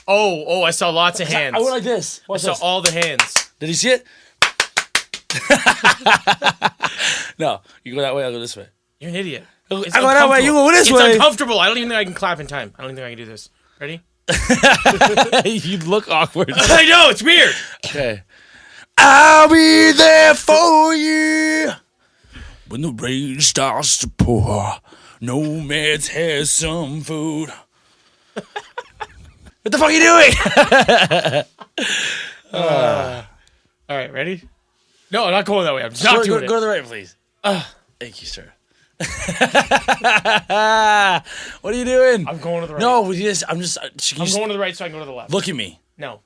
Oh, I saw lots of hands. I went like this. I saw all the hands. Did you see it? No, you go that way, I'll go this way. You're an idiot. I go that way, you go this way. It's uncomfortable. I don't even think I can clap in time. I don't even think I can do this. Ready? You look awkward. I know, it's weird. Okay. I'll be there for you when the rain starts to pour. Nomads has some food. What the fuck are you doing? All right, ready? No, I'm not going that way. I'm just not doing it. Go to the right, please. Thank you, sir. What are you doing? I'm going to the right. No, I'm going to the right so I can go to the left. Look at me. No.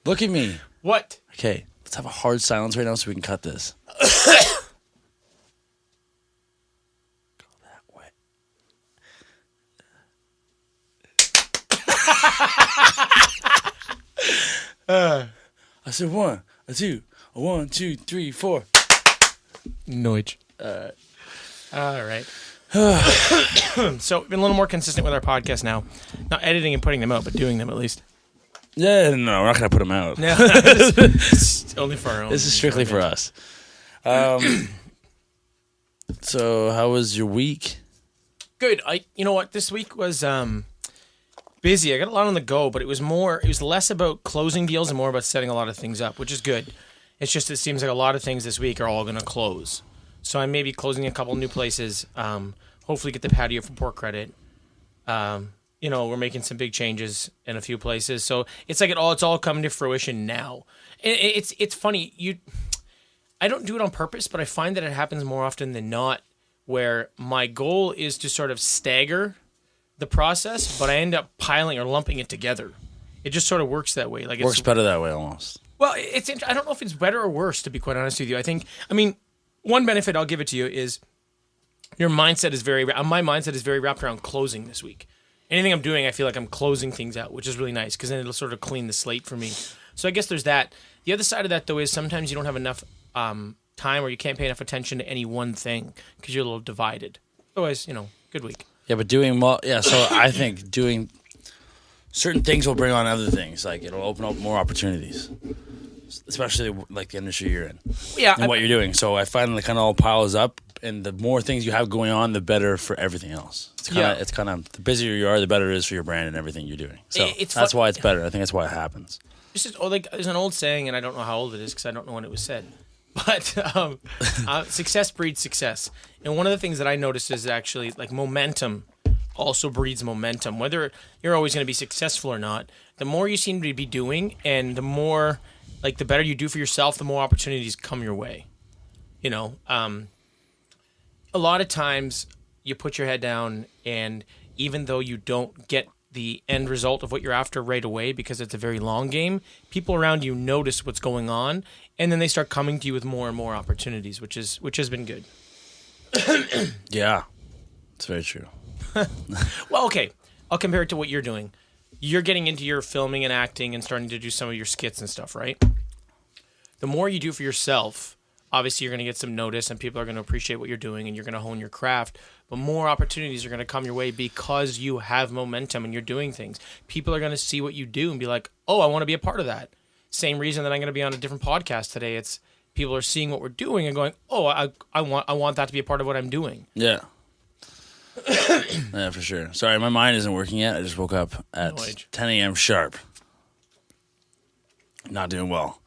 Look at me. What? Okay, let's have a hard silence right now so we can cut this. Go that way. I said 1, a 2, a 1, 2, 3, 4. Noich. All right. So we've been a little more consistent with our podcast now. Not editing and putting them out, but doing them at least. Yeah, no, we're not going to put them out. No, it's only for our own. This is strictly for us. So how was your week? Good. You know what? This week was busy. I got a lot on the go, but it was less about closing deals and more about setting a lot of things up, which is good. It's just it seems like a lot of things this week are all going to close. So I may be closing a couple new places. Hopefully get the patio for Port Credit. We're making some big changes in a few places. So it's like it's all coming to fruition now. It's funny. I don't do it on purpose, but I find that it happens more often than not where my goal is to sort of stagger the process, but I end up piling or lumping it together. It just sort of works that way. Like Works better that way almost. Well, I don't know if it's better or worse, to be quite honest with you. One benefit I'll give it to you is your mindset is my mindset is very wrapped around closing this week. Anything I'm doing, I feel like I'm closing things out, which is really nice because then it'll sort of clean the slate for me. So I guess there's that. The other side of that, though, is sometimes you don't have enough time or you can't pay enough attention to any one thing because you're a little divided. Otherwise, good week. Yeah, but so I think doing certain things will bring on other things. Like it'll open up more opportunities, especially like the industry you're in. Yeah, and what you're doing. So I find it kind of all piles up, and the more things you have going on, the better for everything else. It's kind of the busier you are, the better it is for your brand and everything you're doing. So that's why it's better. I think that's why it happens. There's an old saying, and I don't know how old it is because I don't know when it was said. But success breeds success. And one of the things that I noticed is actually like momentum also breeds momentum. Whether you're always going to be successful or not, the more you seem to be doing and the more, like the better you do for yourself, the more opportunities come your way. A lot of times you put your head down and even though you don't get the end result of what you're after right away because it's a very long game, people around you notice what's going on and then they start coming to you with more and more opportunities, which has been good. Yeah, it's very true. Well, okay, I'll compare it to what you're doing. You're getting into your filming and acting and starting to do some of your skits and stuff, right? The more you do for yourself, obviously you're going to get some notice and people are going to appreciate what you're doing and you're going to hone your craft, but more opportunities are going to come your way because you have momentum and you're doing things. People are going to see what you do and be like, oh, I want to be a part of that. Same reason that I'm going to be on a different podcast today. It's people are seeing what we're doing and going, oh, I want that to be a part of what I'm doing. Yeah. Yeah, for sure. Sorry, my mind isn't working yet. I just woke up at 10 a.m. sharp. Not doing well.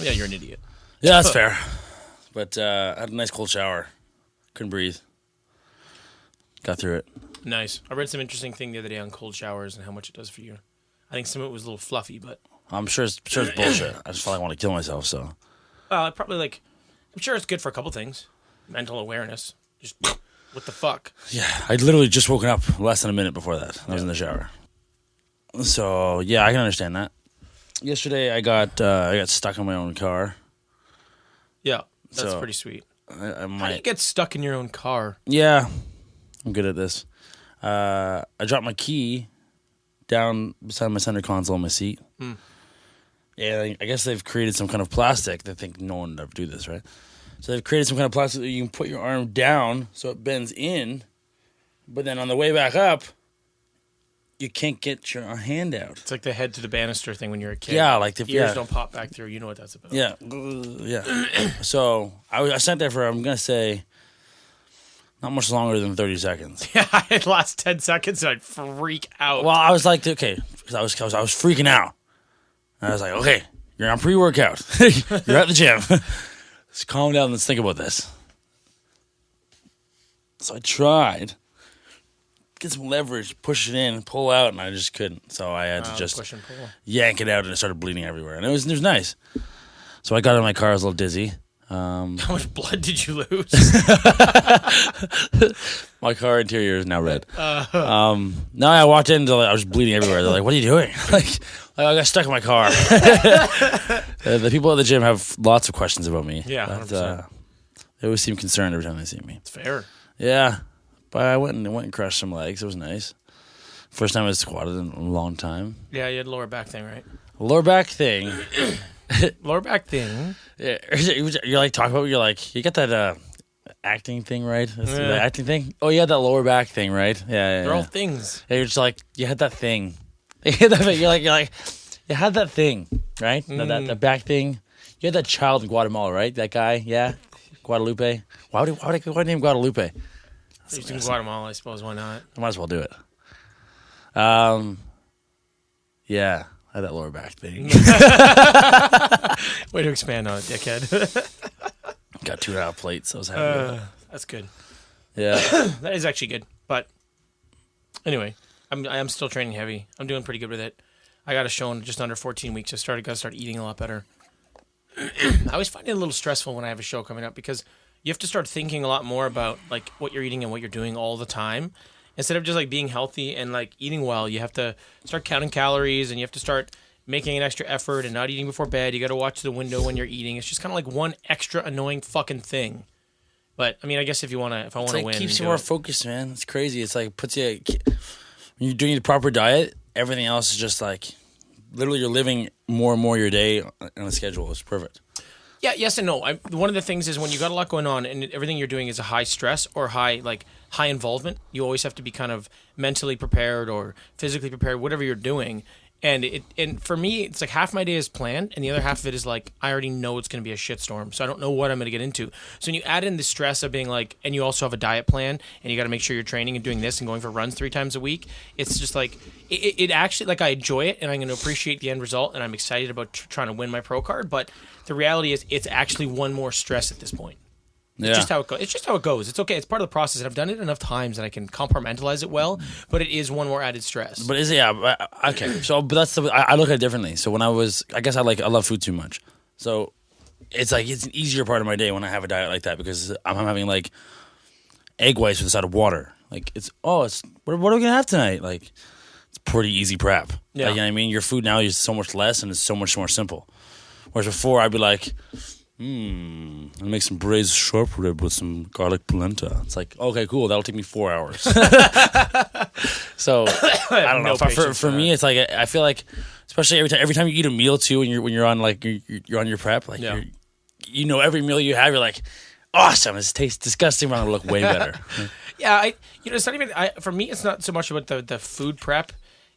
Yeah, you're an idiot. Yeah, that's fair. But I had a nice cold shower. Couldn't breathe. Got through it. Nice. I read some interesting thing the other day on cold showers and how much it does for you. I think some of it was a little fluffy, but I'm sure it's bullshit. I just felt like I want to kill myself, so. I'm sure it's good for a couple things. Mental awareness. Just, what the fuck? Yeah, I'd literally just woken up less than a minute before that. I was in the shower. So, yeah, I can understand that. Yesterday, I got stuck in my own car. Yeah, that's pretty sweet. How do you get stuck in your own car? Yeah, I'm good at this. I dropped my key down beside my center console on my seat. Yeah, I guess they've created some kind of plastic. They think no one would ever do this, right? So they've created some kind of plastic that you can put your arm down so it bends in, but then on the way back up, you can't get your hand out. It's like the head to the banister thing when you're a kid. Yeah, like the ears don't pop back through. You know what that's about. Yeah, yeah. So I sat there for, I'm gonna say, not much longer than 30 seconds. Yeah, I last 10 seconds and I'd freak out. Well, I was like, okay, because I was freaking out. And I was like, okay, you're on pre-workout. You're at the gym. Just calm down and let's think about this. So I tried. Get some leverage, push it in, pull out, and I just couldn't. So I had to just push and pull. yank it out, and it started bleeding everywhere. And it was nice. So I got in my car, I was a little dizzy. How much blood did you lose? My car interior is now red. Now I walked in, I was bleeding everywhere. They're like, "What are you doing?" like I got stuck in my car. The people at the gym have lots of questions about me. Yeah, 100%. They always seem concerned every time they see me. It's fair. Yeah, but I went and crushed some legs. It was nice. First time I squatted in a long time. Yeah, you had a lower back thing, right? Lower back thing. Lower back thing. Yeah, you're like talking about. You're like, you got that acting thing, right? That's the acting thing. Oh, you had that lower back thing, right? Yeah. They're all things. Yeah, you're just like, you had that thing. You had that thing. You're like, you had that thing, right? That back thing. You had that child in Guatemala, right? That guy, yeah. Guadalupe. Why would I name Guadalupe? He's in Guatemala, I suppose. Why not? I might as well do it. Yeah, I had that lower back thing. Way to expand on it, dickhead. Got 2.5 plates. I was happy with it. That's good. Yeah. That is actually good. But anyway, I am still training heavy. I'm doing pretty good with it. I got a show in just under 14 weeks. I got to start eating a lot better. I always find it a little stressful when I have a show coming up because you have to start thinking a lot more about like what you're eating and what you're doing all the time. Instead of just like being healthy and like eating well, you have to start counting calories and you have to start making an extra effort and not eating before bed. You got to watch the window when you're eating. It's just kind of like one extra annoying fucking thing. But I mean, I guess if I want to win, it keeps you more focused, man. It's crazy. It's like puts you when you're doing the proper diet. Everything else is just like literally you're living more and more your day on a schedule. It's perfect. Yeah, yes and no. One of the things is when you got a lot going on and everything you're doing is a high stress or high involvement, you always have to be kind of mentally prepared or physically prepared, whatever you're doing. And for me, it's like half my day is planned, and the other half of it is like I already know it's going to be a shitstorm, so I don't know what I'm going to get into. So when you add in the stress of being like, and you also have a diet plan, and you got to make sure you're training and doing this and going for runs 3 times a week, it's just like it actually like I enjoy it, and I'm going to appreciate the end result, and I'm excited about trying to win my pro card. But the reality is, it's actually one more stress at this point. Yeah. It's just how it goes. It's just how it goes. It's okay. It's part of the process, and I've done it enough times that I can compartmentalize it well. But it is one more added stress. But is it? Yeah. Okay. So, but that's I look at it differently. So when I guess I love food too much. So it's like it's an easier part of my day when I have a diet like that because I'm having like egg whites with a side of water. Like what are we gonna have tonight? Like it's pretty easy prep. Yeah. Like, you know what I mean? Your food now is so much less and it's so much more simple. Whereas before I'd be like, I'll make some braised short rib with some garlic polenta. It's like, okay, cool. That'll take me 4 hours. So I don't know. For me, it's like I feel like, especially every time you eat a meal too, when you're on like you're on your prep, like every meal you have, you're like, awesome. This tastes disgusting, but it'll look way better. Yeah, it's not even. For me, it's not so much about the food prep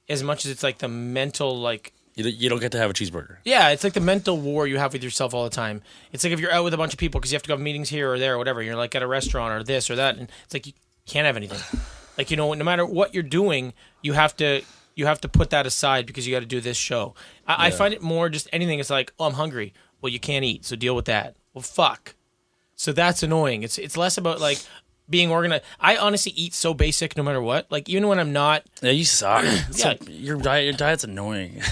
as much as it's like the mental like. You don't get to have a cheeseburger. Yeah, it's like the mental war you have with yourself all the time. It's like if you're out with a bunch of people because you have to go have meetings here or there or whatever. You're like at a restaurant or this or that, and it's like you can't have anything. Like no matter what you're doing, you have to put that aside because you got to do this show. I find it more just anything. It's like, oh, I'm hungry. Well, you can't eat, so deal with that. Well, fuck. So that's annoying. It's less about like being organized. I honestly eat so basic no matter what. Like even when I'm not. Yeah, you suck. Like, your diet's annoying.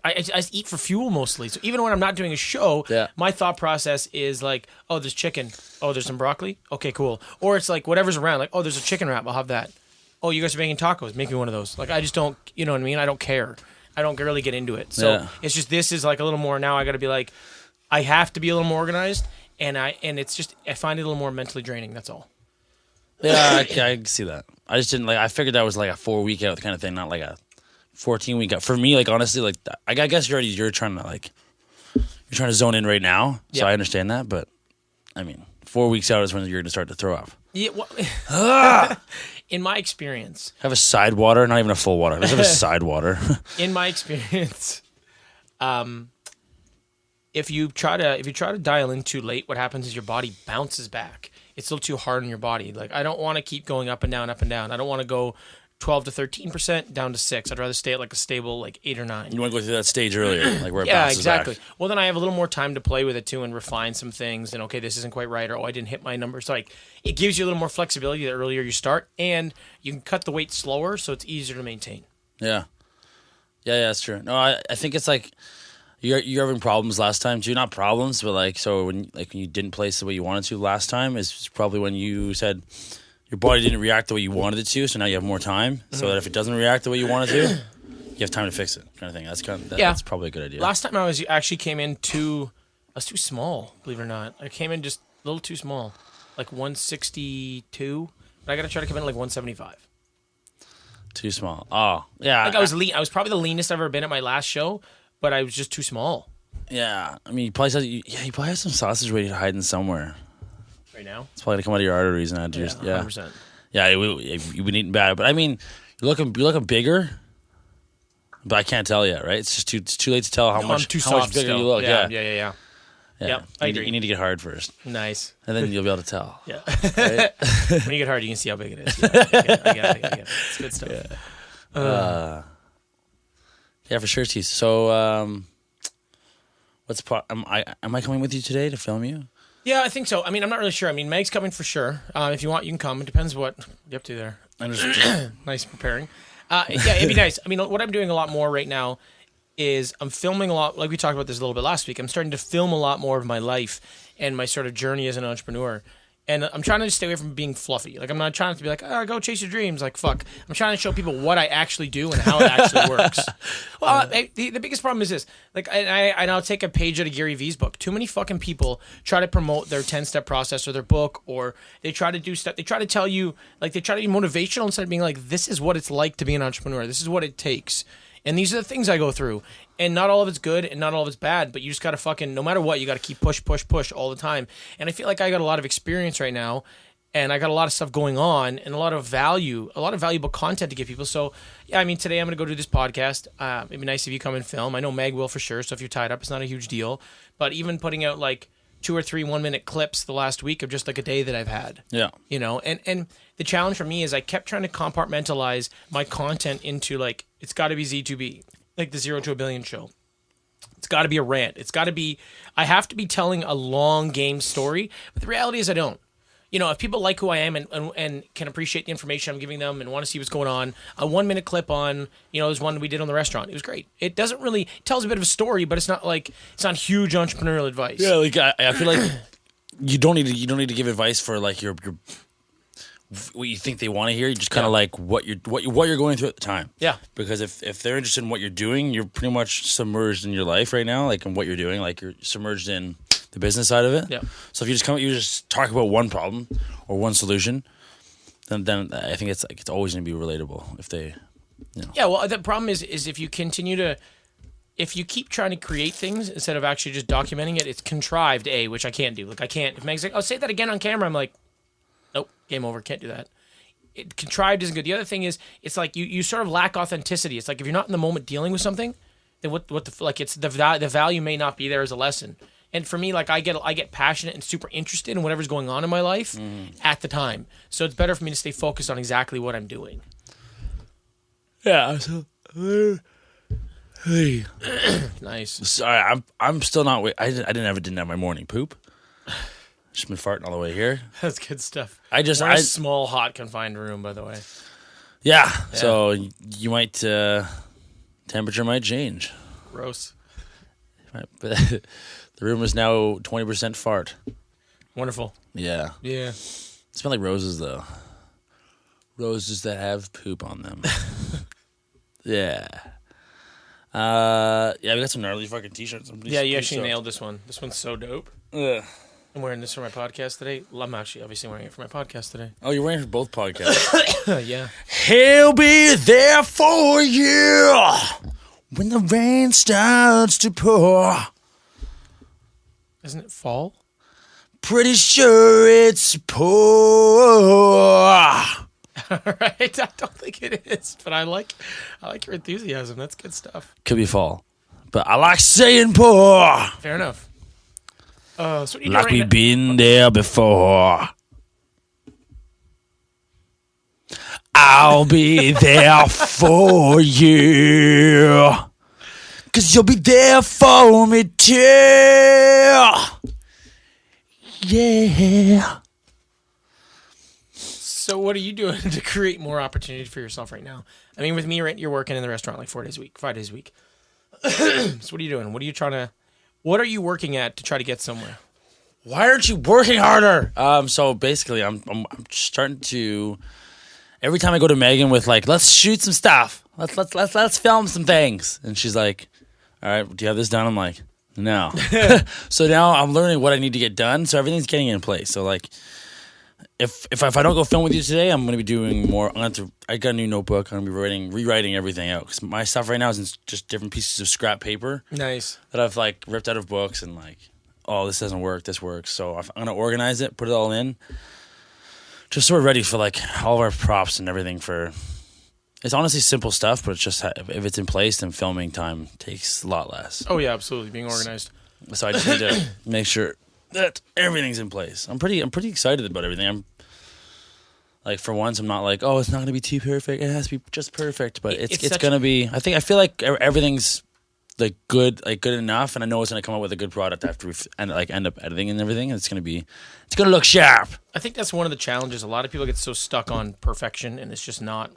I eat for fuel mostly. So even when I'm not doing a show, my thought process is like, oh, there's chicken. Oh, there's some broccoli. Okay, cool. Or it's like whatever's around. Like, oh, there's a chicken wrap. I'll have that. Oh, you guys are making tacos. Make me one of those. Like I just don't. You know what I mean? I don't care. I don't really get into it. So it's just this is like a little more now. I got to be like, I have to be a little more organized, and it's just I find it a little more mentally draining. That's all. Yeah, I can see that. I just didn't I figured that was like a 4-week out kind of thing, not like a 14-week out. For me, like honestly, like I guess you're trying to zone in right now, so I understand that. But I mean, 4 weeks out is when you're going to start to throw off. Yeah, well, in my experience, Have a side water, not even a full water. Just have a side water. in my experience, if you try to dial in too late, what happens is your body bounces back. It's still too hard on your body. Like, I don't want to keep going up and down, up and down. I don't want to go 12 to 13% down to 6. I'd rather stay at like a stable like 8 or 9. You want to go through that stage earlier, like where it Yeah, bounces exactly. back. Well, then I have a little more time to play with it too and refine some things. And okay, this isn't quite right, or I didn't hit my number. So like, it gives you a little more flexibility the earlier you start, and you can cut the weight slower, so it's easier to maintain. Yeah, that's true. No, I think it's like you're having problems last time too. Not problems, but like when you didn't place the way you wanted to last time is probably when you said your body didn't react the way you wanted it to. So now you have more time, so that if it doesn't react the way you want it to, you have time to fix it, kind of thing. That's probably a good idea. Last time I came in I was too small, believe it or not. I came in just a little too small, like 162. But I got to try to come in like 175. Too small. Oh, yeah. Like I was lean. I was probably the leanest I've ever been at my last show, but I was just too small. Yeah, I mean, you probably have some sausage waiting hiding somewhere. Right now? It's probably gonna come out of your arteries and 100%. Yeah, you've been eating bad. But I mean, you're looking bigger. But I can't tell yet, right? It's too late to tell how much bigger still. you look. Yeah. Yep, I agree. You need to get hard first. Nice. And then you'll be able to tell. Yeah. Right? When you get hard, you can see how big it is. Yeah, I get it. It's good stuff. Yeah, for sure, T. So, am I coming with you today to film you? Yeah, I think so. I mean, I'm not really sure. I mean, Meg's coming for sure. If you want, you can come. It depends what you're up to there. I'm just Nice preparing. Yeah, it'd be nice. I mean, what I'm doing a lot more right now is I'm filming a lot. Like we talked about this a little bit last week. I'm starting to film a lot more of my life and my sort of journey as an entrepreneur. And I'm trying to just stay away from being fluffy. Like, I'm not trying to be like, go chase your dreams. Like, fuck. I'm trying to show people what I actually do and how it actually works. Well, the biggest problem is this. Like, I'll take a page out of Gary Vee's book. Too many fucking people try to promote their 10-step process or their book, or they try to do stuff. They try to tell you, like, they try to be motivational instead of being like, this is what it's like to be an entrepreneur. This is what it takes. And these are the things I go through. And not all of it's good and not all of it's bad, but you just got to fucking, no matter what, you got to keep push all the time. And I feel like I got a lot of experience right now, and I got a lot of stuff going on and a lot of valuable content to give people. So, yeah, I mean, today I'm going to go do this podcast. It'd be nice if you come and film. I know Meg will for sure, so if you're tied up, it's not a huge deal. But even putting out like 2 or 3 1-minute clips the last week of just like a day that I've had. Yeah. You know, and the challenge for me is I kept trying to compartmentalize my content into like, it's got to be Z2B. Like the 0 to a Billion show. It's got to be a rant. I have to be telling a long game story, but the reality is I don't. You know, if people like who I am and can appreciate the information I'm giving them and want to see what's going on, a 1-minute clip on, there's one we did on the restaurant. It was great. It tells a bit of a story, but it's not huge entrepreneurial advice. Yeah, like I feel like you don't need to give advice for like your what you think they want to hear. You just kind of like what you're going through at the time. Yeah. Because if they're interested in what you're doing, you're pretty much submerged in your life right now, like in what you're doing. Like you're submerged in the business side of it. Yeah. So if you just talk about one problem or one solution, then I think it's always going to be relatable if they. Yeah. Well, the problem is if you keep trying to create things instead of actually just documenting it, it's contrived. Which I can't do. Like I can't. If Meg's like, say that again on camera, I'm like, nope, game over. Can't do that. Contrived isn't good. The other thing is, it's like you sort of lack authenticity. It's like if you're not in the moment dealing with something, then it's the value may not be there as a lesson. And for me, like I get passionate and super interested in whatever's going on in my life at the time. So it's better for me to stay focused on exactly what I'm doing. Yeah. So, hey. Nice. Sorry, I'm still not. I didn't have my morning poop. Just been farting all the way here. That's good stuff. We're in a small, hot, confined room, by the way. Yeah. So you might temperature might change. Gross. The room is now 20% fart. Wonderful. Yeah. Yeah. Smell like roses though. Roses that have poop on them. Yeah. Yeah, we got some gnarly fucking t-shirts. Yeah, you actually nailed this one. This one's so dope. Ugh. I'm wearing this for my podcast today. I'm actually obviously wearing it for my podcast today. Oh, you're wearing it for both podcasts. Yeah. He'll be there for you when the rain starts to pour. Isn't it fall? Pretty sure it's pour. Right? I don't think it is, but I like your enthusiasm. That's good stuff. Could be fall. But I like saying poor. Fair enough. So what are you Like doing we've right been there before. I'll be there for you. 'Cause you'll be there for me too. Yeah. So what are you doing to create more opportunity for yourself right now? I mean, with me, right, you're working in the restaurant like 4 days a week, 5 days a week. So what are you doing? What are you working at to try to get somewhere? Why aren't you working harder? So basically, I'm starting to. Every time I go to Megan with like, let's shoot some stuff. Let's film some things, and she's like, all right, do you have this done? I'm like, no. So now I'm learning what I need to get done. So everything's getting in place. So like, if I don't go film with you today, I'm gonna be doing more. I got a new notebook. I'm gonna be rewriting everything out because my stuff right now is in just different pieces of scrap paper. Nice. That I've like ripped out of books and like, oh, this doesn't work. This works. So I'm gonna organize it, put it all in, just so we're ready for like all of our props and everything. It's honestly simple stuff, but it's just if it's in place, then filming time takes a lot less. Oh yeah, absolutely. Being organized. So I just need to make sure that everything's in place. I'm pretty excited about everything. I'm like, for once, I'm not like, oh, it's not gonna be too perfect. It has to be just perfect, but it's gonna be. I feel like everything's like good enough, and I know it's gonna come out with a good product after we end up editing and everything. And it's gonna look sharp. I think that's one of the challenges. A lot of people get so stuck on perfection, and it's just not.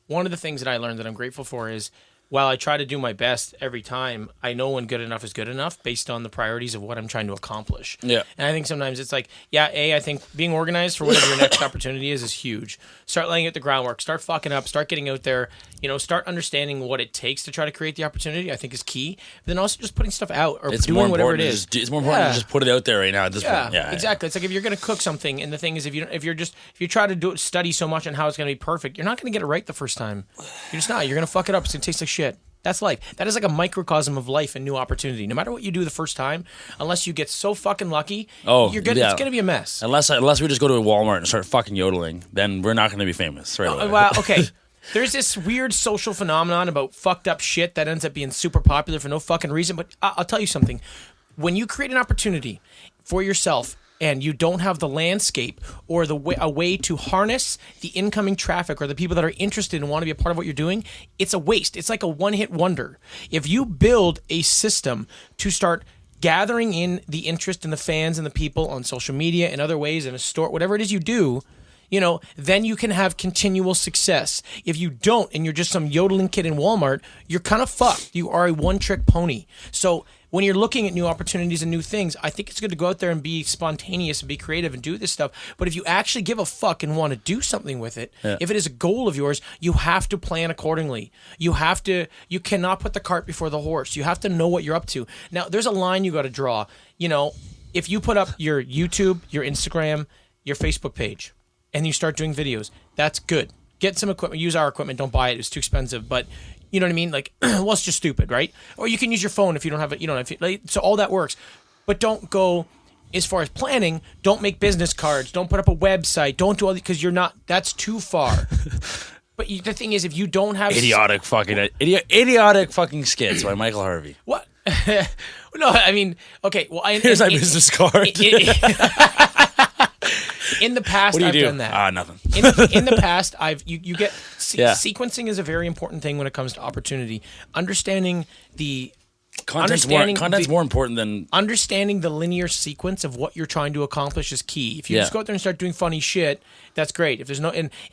One of the things that I learned that I'm grateful for is, while I try to do my best every time, I know when good enough is good enough based on the priorities of what I'm trying to accomplish. Yeah. And I think sometimes it's like, I think being organized for whatever your next opportunity is huge. Start laying out the groundwork. Start fucking up. Start getting out there. Start understanding what it takes to try to create the opportunity, I think is key. But then also just putting stuff out or doing whatever it is. It's more important to just put it out there right now at this point. Yeah, exactly. It's like if you're going to cook something, and the thing is, if you try to study so much on how it's going to be perfect, you're not going to get it right the first time. You're just not. You're going to fuck it up. It's going to taste like shit. That's life. That is like a microcosm of life and new opportunity. No matter what you do the first time, unless you get so fucking lucky, it's going to be a mess. Unless we just go to a Walmart and start fucking yodeling, then we're not going to be famous. Right away. Well, okay. There's this weird social phenomenon about fucked up shit that ends up being super popular for no fucking reason. But I'll tell you something. When you create an opportunity for yourself, and you don't have the landscape or a way to harness the incoming traffic or the people that are interested and want to be a part of what you're doing, it's a waste. It's like a one-hit wonder. If you build a system to start gathering in the interest in the fans and the people on social media and other ways in a store, whatever it is you do, then you can have continual success. If you don't, and you're just some yodeling kid in Walmart, you're kind of fucked. You are a one-trick pony. So when you're looking at new opportunities and new things, I think it's good to go out there and be spontaneous and be creative and do this stuff. But if you actually give a fuck and want to do something with it, if it is a goal of yours, you have to plan accordingly. You cannot put the cart before the horse. You have to know what you're up to. Now, there's a line you got to draw. If you put up your YouTube, your Instagram, your Facebook page, and you start doing videos, that's good. Get some equipment. Use our equipment. Don't buy it. It's too expensive. But you know what I mean? Like, well, it's just stupid, right? Or you can use your phone if you don't have it. So all that works. But don't go as far as planning. Don't make business cards. Don't put up a website. Don't do all that because you're not. That's too far. But the thing is, if you don't have idiotic fucking skits by Michael Harvey. What? No, I mean, okay. Well, here's my business card. In the past, I've done that. Nothing. In the past, you get sequencing is a very important thing when it comes to opportunity. Understanding the content's more important than understanding the linear sequence of what you're trying to accomplish is key. If you just go out there and start doing funny shit, that's great. If it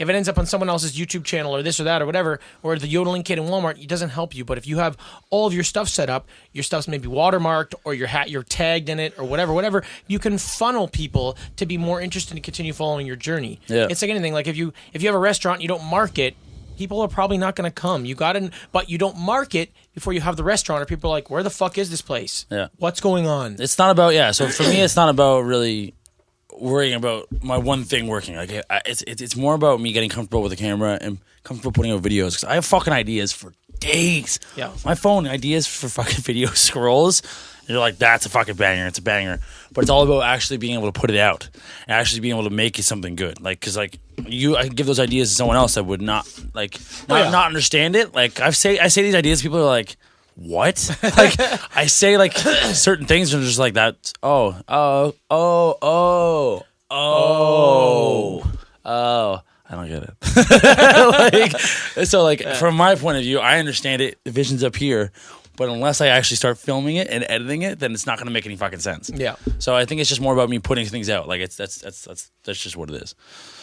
ends up on someone else's YouTube channel or this or that or whatever, or the yodeling kid in Walmart, it doesn't help you. But if you have all of your stuff set up, your stuff's maybe watermarked or you're tagged in it or whatever, you can funnel people to be more interested and continue following your journey. Yeah. It's like anything. Like if you have a restaurant and you don't market, people are probably not going to come. But you don't market before you have the restaurant, or people are like, where the fuck is this place? Yeah. What's going on? It's not about, so for me, it's not about really worrying about my one thing working. Like, it's more about me getting comfortable with the camera and comfortable putting out videos, because I have fucking ideas for days. Yeah. My phone ideas for fucking video scrolls, You're like, that's a fucking banger. It's a banger. But it's all about actually being able to put it out and actually being able to make it something good. Like, because like I can give those ideas to someone else that would not like not understand it. Like I say these ideas, people are like, what? Like I say like certain things and they're just like that. Oh. I don't get it. From my point of view, I understand it. The vision's up here. But unless I actually start filming it and editing it, then it's not going to make any fucking sense. Yeah. So I think it's just more about me putting things out. Like that's just what it is.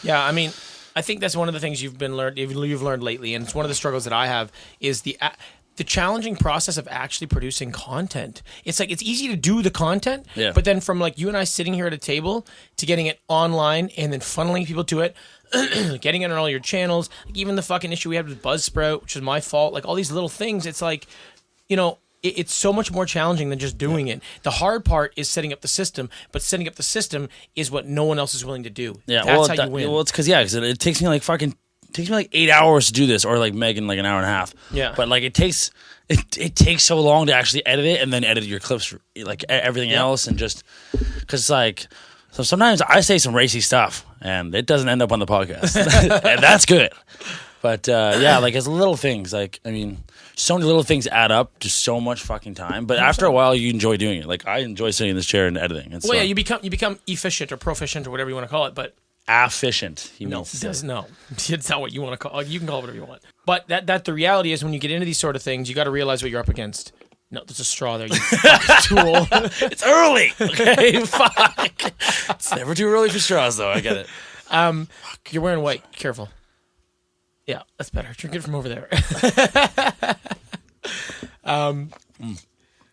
Yeah, I mean, I think that's one of the things you've learned lately, and it's one of the struggles that I have is the challenging process of actually producing content. It's like it's easy to do the content, but then from like you and I sitting here at a table to getting it online and then funneling people to it, getting it on all your channels, like even the fucking issue we had with Buzzsprout, which is my fault, like all these little things, it's like, you know, it's so much more challenging than just doing it. The hard part is setting up the system, but setting up the system is what no one else is willing to do. Yeah, that's how you win. Well, it's because it takes me like 8 hours to do this, or like Megan like an hour and a half. Yeah, but like it takes so long to actually edit it and then edit your clips, like everything else, and just because like. So sometimes I say some racy stuff, and it doesn't end up on the podcast, and that's good. But like it's little things. Like I mean, so many little things add up to so much fucking time. But after a while, you enjoy doing it. Like I enjoy sitting in this chair and editing. It's well, yeah, you become efficient or proficient or whatever you want to call it. But efficient. It's not what you want to call it. You can call it whatever you want. But that the reality is when you get into these sort of things, you got to realize what you're up against. No, there's a straw there, you fucking tool. It's early. Okay, fuck. It's never too early for straws, though. I get it. You're wearing white. Careful. Yeah, that's better. Drink it from over there.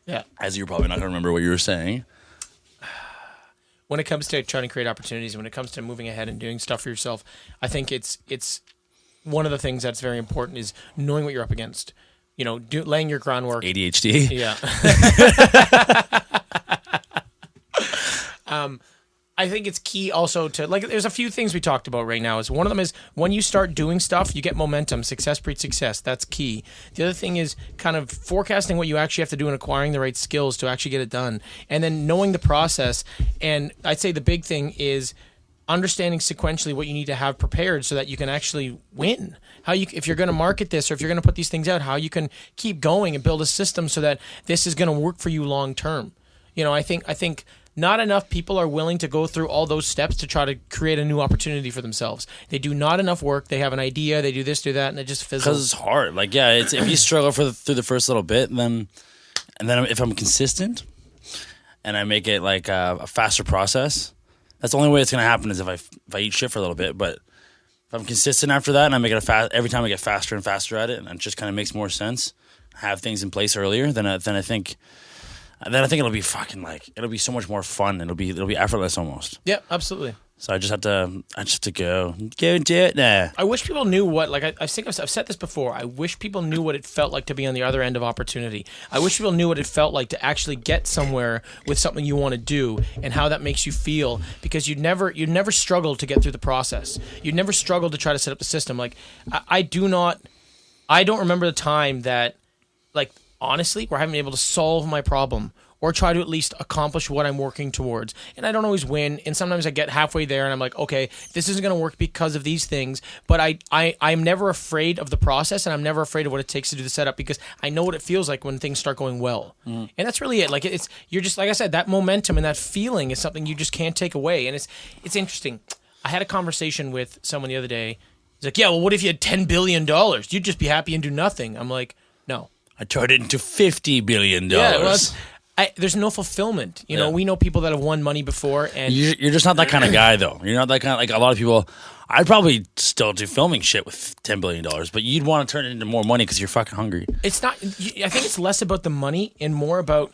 Yeah. As you're probably not going to remember what you were saying. When it comes to trying to create opportunities, when it comes to moving ahead and doing stuff for yourself, I think it's one of the things that's very important is knowing what you're up against. You know, laying your groundwork. ADHD. Yeah. I think it's key also to, like, there's a few things we talked about right now. Is one of them is when you start doing stuff, you get momentum. Success breeds success. That's key. The other thing is kind of forecasting what you actually have to do and acquiring the right skills to actually get it done. And then knowing the process. And I'd say the big thing is understanding sequentially what you need to have prepared so that you can actually win. If you're going to market this or if you're going to put these things out, how you can keep going and build a system so that this is going to work for you long term. You know, I think not enough people are willing to go through all those steps to try to create a new opportunity for themselves. They do not enough work. They have an idea. They do this, do that, and it just fizzles. Because it's hard. Like, yeah, it's if you struggle through the first little bit, and then if I'm consistent and I make it like a faster process, that's the only way it's going to happen is if I eat shit for a little bit. But if I'm consistent after that and I make it every time I get faster and faster at it, and it just kind of makes more sense, have things in place earlier, then I think it'll be fucking it'll be so much more fun. It'll be effortless almost. Yeah, absolutely. So I just have to go and do it now. I wish people knew what, like, I think I've said this before. I wish people knew what it felt like to be on the other end of opportunity. I wish people knew what it felt like to actually get somewhere with something you want to do and how that makes you feel, because you'd never struggle to get through the process. You'd never struggle to try to set up the system. Like, I don't remember the time that, like, honestly, where I haven't been able to solve my problem or try to at least accomplish what I'm working towards. And I don't always win, and sometimes I get halfway there and I'm like, okay, this isn't going to work because of these things, but I'm never afraid of the process, and I'm never afraid of what it takes to do the setup, because I know what it feels like when things start going well. And that's really it. Like, you're just, like I said, that momentum and that feeling is something you just can't take away. And it's interesting. I had a conversation with someone the other day. He's like, yeah, well, what if you had $10 billion? You'd just be happy and do nothing. I'm like, no. I turned it into $50 billion. Yeah, well, there's no fulfillment. You know, we know people that have won money before, and you're just not that kind of guy, though. You're not that kind of, like a lot of people. I'd probably still do filming shit with $10 billion, but you'd want to turn it into more money because you're fucking hungry. It's not. I think it's less about the money and more about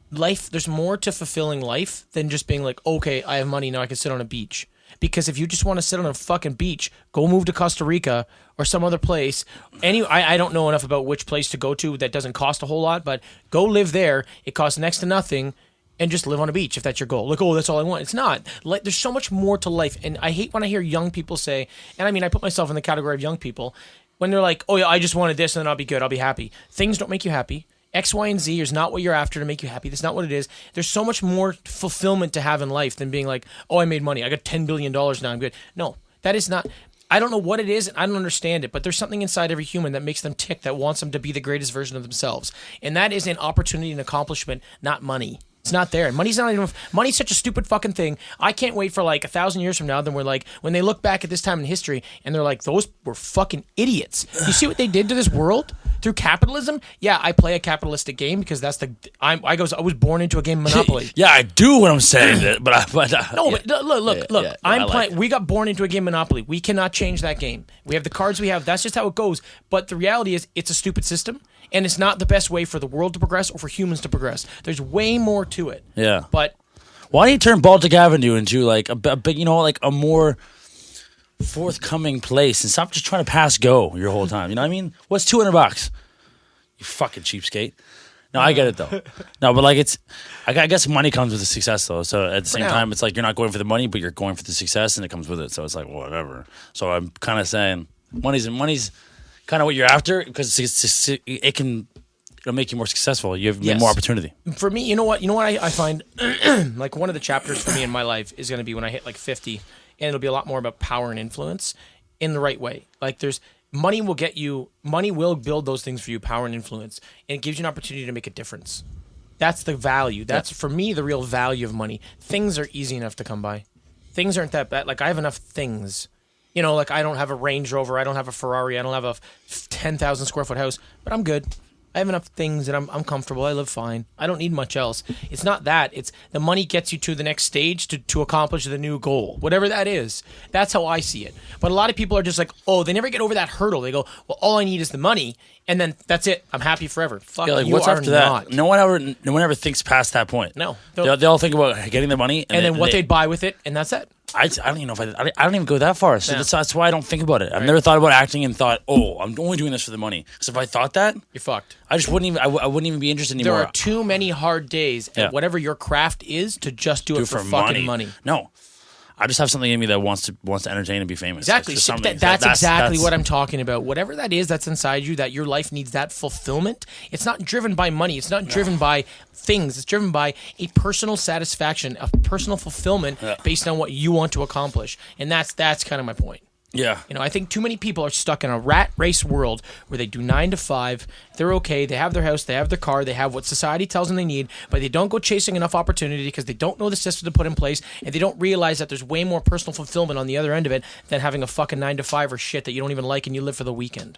life. There's more to fulfilling life than just being like, okay, I have money now, I can sit on a beach. Because if you just want to sit on a fucking beach, go move to Costa Rica or some other place. I don't know enough about which place to go to that doesn't cost a whole lot, but go live there. It costs next to nothing, and just live on a beach if that's your goal. Like, oh, that's all I want. It's not. There's so much more to life, and I hate when I hear young people say, and I mean, I put myself in the category of young people, when they're like, oh yeah, I just wanted this and then I'll be good, I'll be happy. Things don't make you happy. X, Y, and Z is not what you're after to make you happy. That's not what it is. There's so much more fulfillment to have in life than being like, oh, I made money. I got $10 billion now. I'm good. No, that is not. I don't know what it is, and I don't understand it, but there's something inside every human that makes them tick, that wants them to be the greatest version of themselves. And that is an opportunity and accomplishment, not money. It's not there. Money's not even. Money's such a stupid fucking thing. I can't wait for like 1,000 years from now. Then we're like, when they look back at this time in history, and they're like, those were fucking idiots. You see what they did to this world through capitalism? Yeah, I play a capitalistic game because that's the. I was born into a game of Monopoly. Yeah, I do what I'm saying, but No, but look. Yeah, I'm playing. We got born into a game of Monopoly. We cannot change that game. We have the cards we have. That's just how it goes. But the reality is, it's a stupid system. And it's not the best way for the world to progress or for humans to progress. There's way more to it. Yeah. But why don't you turn Baltic Avenue into like a big, like a more forthcoming place and stop just trying to pass go your whole time? You know what I mean? What's $200? You fucking cheapskate. No, I get it though. No, but like I guess money comes with the success though. So at the same time, it's like you're not going for the money, but you're going for the success, and it comes with it. So it's like whatever. So I'm kind of saying money's kind of what you're after because it'll make you more successful. You have more opportunity. For me, you know what I find like one of the chapters for me in my life is going to be when I hit like 50, and it'll be a lot more about power and influence in the right way. Like money will build those things for you, power and influence, and it gives you an opportunity to make a difference. That's the value. That's for me the real value of money. Things are easy enough to come by. Things aren't that bad. Like I have enough things. You know, like I don't have a Range Rover, I don't have a Ferrari, I don't have a 10,000 square foot house, but I'm good. I have enough things that I'm comfortable. I live fine. I don't need much else. It's not that. It's the money gets you to the next stage to accomplish the new goal, whatever that is. That's how I see it. But a lot of people are just like, oh, they never get over that hurdle. They go, well, all I need is the money, and then that's it. I'm happy forever. Fuck, like, you what's are after not. that? No one ever thinks past that point. No, they all think about getting the money, and then what they'd buy with it, and that's it. I don't even know if I don't even go that far. So that's why I don't think about it. I've never thought about acting and thought, oh, I'm only doing this for the money. Because if I thought that, you're fucked. I just wouldn't even. I wouldn't even be interested anymore. There are too many hard days at whatever your craft is to just do it for fucking money. No, I just have something in me that wants to entertain and be famous. Exactly. That's exactly what I'm talking about. Whatever that is that's inside you, that your life needs that fulfillment. It's not driven by money. It's not driven by things. It's driven by a personal satisfaction, a personal fulfillment based on what you want to accomplish. And that's kind of my point. Yeah. You know, I think too many people are stuck in a rat race world where they do 9 to 5. They're okay. They have their house. They have their car. They have what society tells them they need, but they don't go chasing enough opportunity because they don't know the system to put in place, and they don't realize that there's way more personal fulfillment on the other end of it than having a fucking 9 to 5 or shit that you don't even like and you live for the weekend.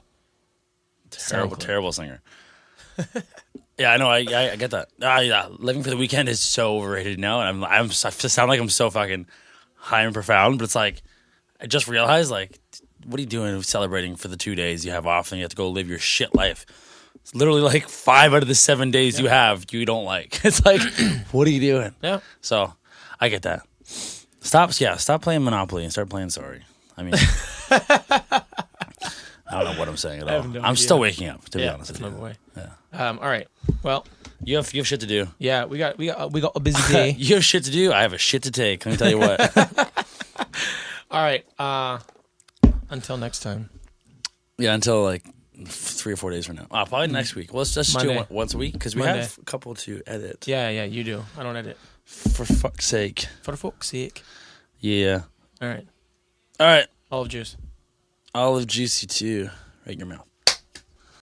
Terrible singer. Yeah, I know. I get that. Yeah, living for the weekend is so overrated now, and I sound like I'm so fucking high and profound, but it's like I just realized, like, what are you doing celebrating for the 2 days you have off and you have to go live your shit life? It's literally like 5 out of the 7 days you have you don't like. It's like, what are you doing? Yeah. So I get that. Stop playing Monopoly and start playing Sorry. I mean, I don't know what I'm saying at all. I'm still waking up, to be honest with you. Way. Yeah. All right. Well, you have shit to do. Yeah, we got a busy day. You have shit to do. I have a shit to take. Let me tell you what. All right. Until next time. Yeah, until like 3 or 4 days from now. Probably next week. Well, let's just do it once a week because we have a couple to edit. Yeah, you do. I don't edit. For fuck's sake. For fuck's sake. Yeah. All right. All right. Olive juice. Olive juice, you too. Right in your mouth.